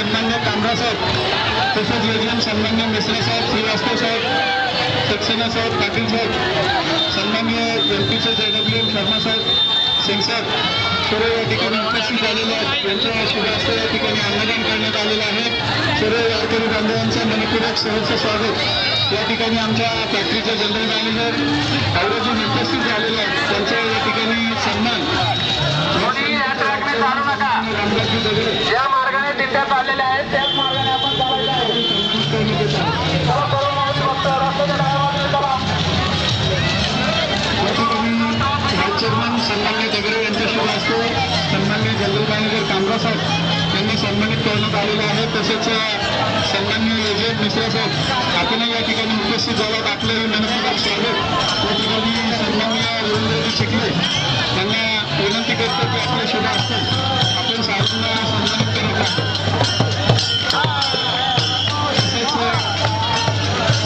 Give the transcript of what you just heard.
सन्मान्य कामरा साहेब, तसेच योजन सन्मान्य मिश्रा साहेब, श्रीवास्तव साहेब, सक्सेना साहेब, पाटील साहेब, सन्मान्य एमपीचे JWM शर्मा साहेब, सिंग साहेब सर्व या ठिकाणी उपस्थित झालेले आहेत. त्यांच्या शुभ हस्ते या ठिकाणी अन्नदान करण्यात आलेलं आहे. सर्व वारकरी बांधवांचं मनपूर्वक सहर्ष स्वागत. या ठिकाणी आमच्या फॅक्टरीचे जनरल मॅनेजर औरजी उपस्थित झालेले आहेत. त्यांचा या ठिकाणी सन्मान रामदासजी दगडे ज्या मार्गाने दिंड्या चाललेल्या आहेत त्याच मार्गाने आपण चालायचं आहे. चेअरमन सन्मान्य दगडे यांच्या शुभ हस्ते सन्मान्य जनरल मॅनेजर कामरा साहेब यांनी सन्मानित करण्यात आलेलं आहे. तसेच सन्मान्य योजन मिश्रा साहेब आपण या ठिकाणी उपस्थित झालात. आपलंही मनपूर्वक स्वागत. या ठिकाणी सन्मान्य रवींद्रजी चिखले यांना विनंती करतो की आपले शुभ हस्ते